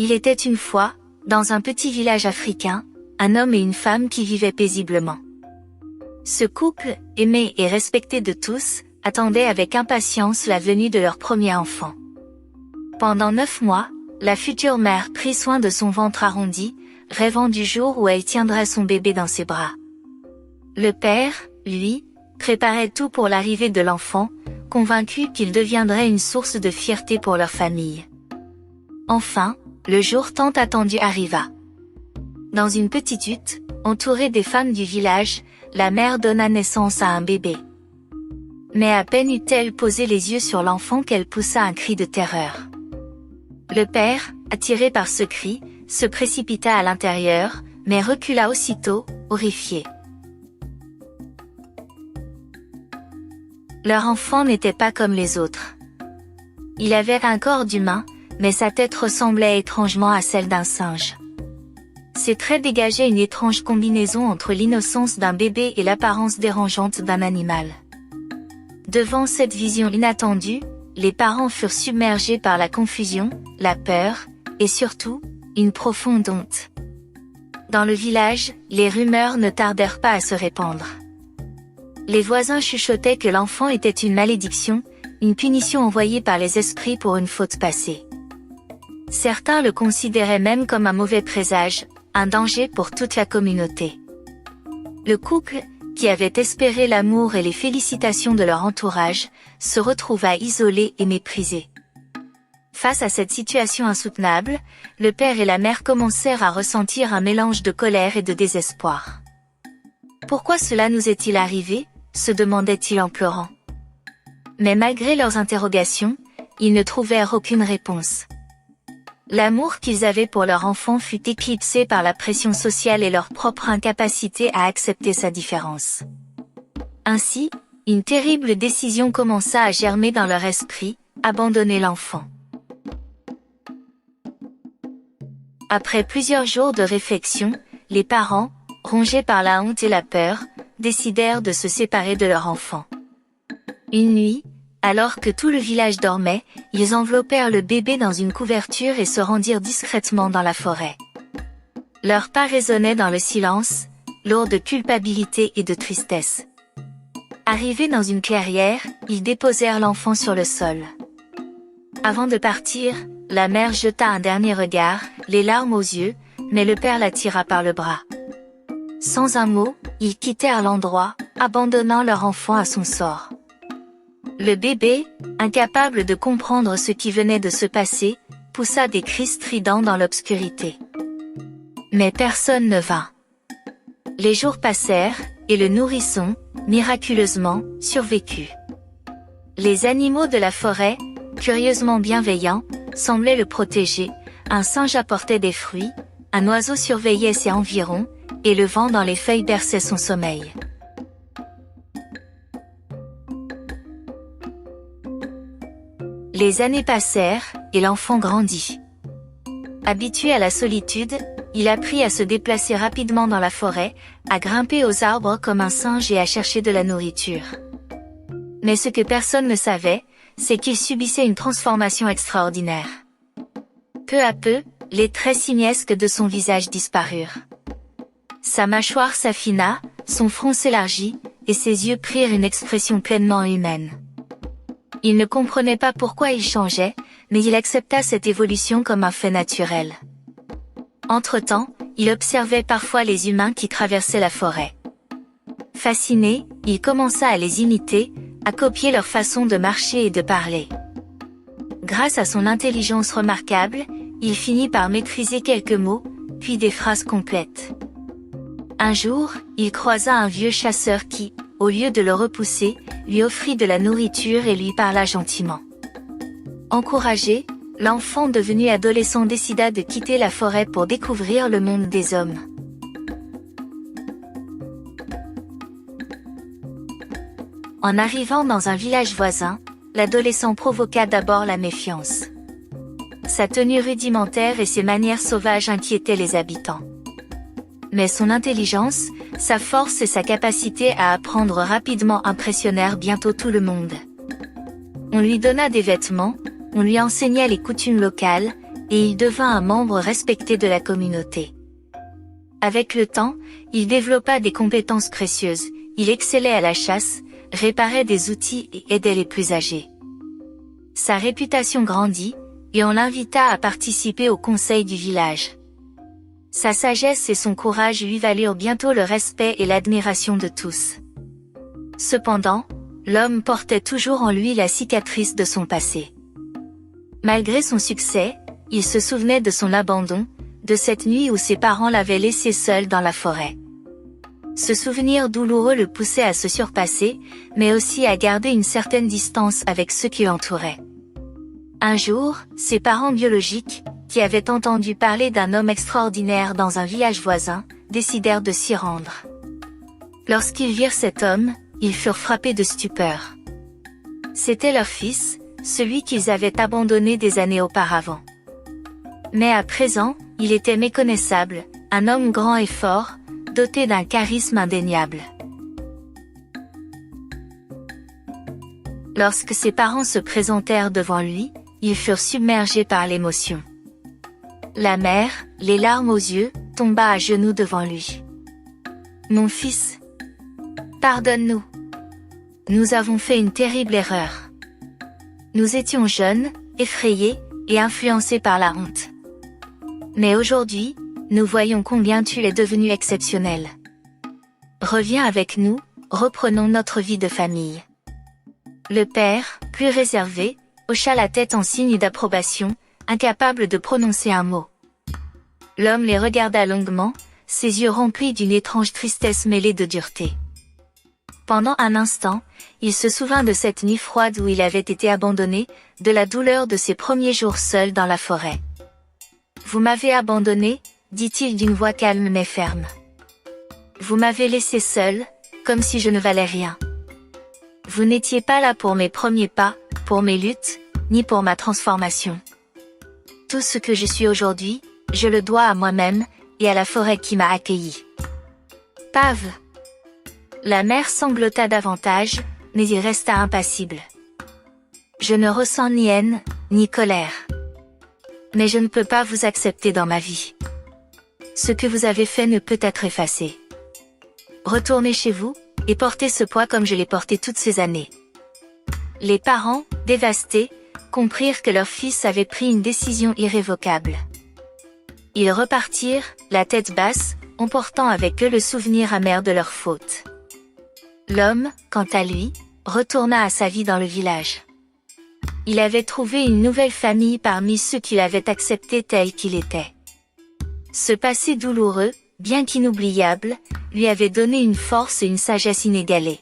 Il était une fois, dans un petit village africain, un homme et une femme qui vivaient paisiblement. Ce couple, aimé et respecté de tous, attendait avec impatience la venue de leur premier enfant. Pendant 9 mois, la future mère prit soin de son ventre arrondi, rêvant du jour où elle tiendrait son bébé dans ses bras. Le père, lui, préparait tout pour l'arrivée de l'enfant, convaincu qu'il deviendrait une source de fierté pour leur famille. Enfin, le jour tant attendu arriva. Dans une petite hutte, entourée des femmes du village, la mère donna naissance à un bébé. Mais à peine eut-elle posé les yeux sur l'enfant qu'elle poussa un cri de terreur. Le père, attiré par ce cri, se précipita à l'intérieur, mais recula aussitôt, horrifié. Leur enfant n'était pas comme les autres. Il avait un corps d'humain, mais sa tête ressemblait étrangement à celle d'un singe. Ses traits dégageaient une étrange combinaison entre l'innocence d'un bébé et l'apparence dérangeante d'un animal. Devant cette vision inattendue, les parents furent submergés par la confusion, la peur, et surtout, une profonde honte. Dans le village, les rumeurs ne tardèrent pas à se répandre. Les voisins chuchotaient que l'enfant était une malédiction, une punition envoyée par les esprits pour une faute passée. Certains le considéraient même comme un mauvais présage, un danger pour toute la communauté. Le couple, qui avait espéré l'amour et les félicitations de leur entourage, se retrouva isolé et méprisé. Face à cette situation insoutenable, le père et la mère commencèrent à ressentir un mélange de colère et de désespoir. « Pourquoi cela nous est-il arrivé ?» se demandaient-ils en pleurant. Mais malgré leurs interrogations, ils ne trouvèrent aucune réponse. L'amour qu'ils avaient pour leur enfant fut éclipsé par la pression sociale et leur propre incapacité à accepter sa différence. Ainsi, une terrible décision commença à germer dans leur esprit, abandonner l'enfant. Après plusieurs jours de réflexion, les parents, rongés par la honte et la peur, décidèrent de se séparer de leur enfant. Une nuit, alors que tout le village dormait, ils enveloppèrent le bébé dans une couverture et se rendirent discrètement dans la forêt. Leurs pas résonnaient dans le silence, lourds de culpabilité et de tristesse. Arrivés dans une clairière, ils déposèrent l'enfant sur le sol. Avant de partir, la mère jeta un dernier regard, les larmes aux yeux, mais le père la tira par le bras. Sans un mot, ils quittèrent l'endroit, abandonnant leur enfant à son sort. Le bébé, incapable de comprendre ce qui venait de se passer, poussa des cris stridents dans l'obscurité. Mais personne ne vint. Les jours passèrent, et le nourrisson, miraculeusement, survécut. Les animaux de la forêt, curieusement bienveillants, semblaient le protéger, un singe apportait des fruits, un oiseau surveillait ses environs, et le vent dans les feuilles berçait son sommeil. Les années passèrent, et l'enfant grandit. Habitué à la solitude, il apprit à se déplacer rapidement dans la forêt, à grimper aux arbres comme un singe et à chercher de la nourriture. Mais ce que personne ne savait, c'est qu'il subissait une transformation extraordinaire. Peu à peu, les traits simiesques de son visage disparurent. Sa mâchoire s'affina, son front s'élargit, et ses yeux prirent une expression pleinement humaine. Il ne comprenait pas pourquoi il changeait, mais il accepta cette évolution comme un fait naturel. Entre-temps, il observait parfois les humains qui traversaient la forêt. Fasciné, il commença à les imiter, à copier leur façon de marcher et de parler. Grâce à son intelligence remarquable, il finit par maîtriser quelques mots, puis des phrases complètes. Un jour, il croisa un vieux chasseur qui, au lieu de le repousser, lui offrit de la nourriture et lui parla gentiment. Encouragé, l'enfant devenu adolescent décida de quitter la forêt pour découvrir le monde des hommes. En arrivant dans un village voisin, l'adolescent provoqua d'abord la méfiance. Sa tenue rudimentaire et ses manières sauvages inquiétaient les habitants. Mais son intelligence, sa force et sa capacité à apprendre rapidement impressionnèrent bientôt tout le monde. On lui donna des vêtements, on lui enseigna les coutumes locales, et il devint un membre respecté de la communauté. Avec le temps, il développa des compétences précieuses, il excellait à la chasse, réparait des outils et aidait les plus âgés. Sa réputation grandit, et on l'invita à participer au conseil du village. Sa sagesse et son courage lui valurent bientôt le respect et l'admiration de tous. Cependant, l'homme portait toujours en lui la cicatrice de son passé. Malgré son succès, il se souvenait de son abandon, de cette nuit où ses parents l'avaient laissé seul dans la forêt. Ce souvenir douloureux le poussait à se surpasser, mais aussi à garder une certaine distance avec ceux qui l'entouraient. Un jour, ses parents biologiques, qui avaient entendu parler d'un homme extraordinaire dans un village voisin, décidèrent de s'y rendre. Lorsqu'ils virent cet homme, ils furent frappés de stupeur. C'était leur fils, celui qu'ils avaient abandonné des années auparavant. Mais à présent, il était méconnaissable, un homme grand et fort, doté d'un charisme indéniable. Lorsque ses parents se présentèrent devant lui, ils furent submergés par l'émotion. La mère, les larmes aux yeux, tomba à genoux devant lui. « Mon fils, pardonne-nous. Nous avons fait une terrible erreur. Nous étions jeunes, effrayés, et influencés par la honte. Mais aujourd'hui, nous voyons combien tu es devenu exceptionnel. Reviens avec nous, reprenons notre vie de famille. » Le père, plus réservé, hocha la tête en signe d'approbation, incapable de prononcer un mot. L'homme les regarda longuement, ses yeux remplis d'une étrange tristesse mêlée de dureté. Pendant un instant, il se souvint de cette nuit froide où il avait été abandonné, de la douleur de ses premiers jours seuls dans la forêt. « Vous m'avez abandonné, dit-il d'une voix calme mais ferme. Vous m'avez laissé seul, comme si je ne valais rien. Vous n'étiez pas là pour mes premiers pas, pour mes luttes, ni pour ma transformation. Tout ce que je suis aujourd'hui, je le dois à moi-même, et à la forêt qui m'a accueilli. » Pave. La mère sanglota davantage, mais il resta impassible. « Je ne ressens ni haine, ni colère. Mais je ne peux pas vous accepter dans ma vie. Ce que vous avez fait ne peut être effacé. Retournez chez vous, et portez ce poids comme je l'ai porté toutes ces années. » Les parents, dévastés, comprirent que leur fils avait pris une décision irrévocable. Ils repartirent, la tête basse, emportant avec eux le souvenir amer de leur faute. L'homme, quant à lui, retourna à sa vie dans le village. Il avait trouvé une nouvelle famille parmi ceux qui l'avaient accepté tel qu'il était. Ce passé douloureux, bien qu'inoubliable, lui avait donné une force et une sagesse inégalées.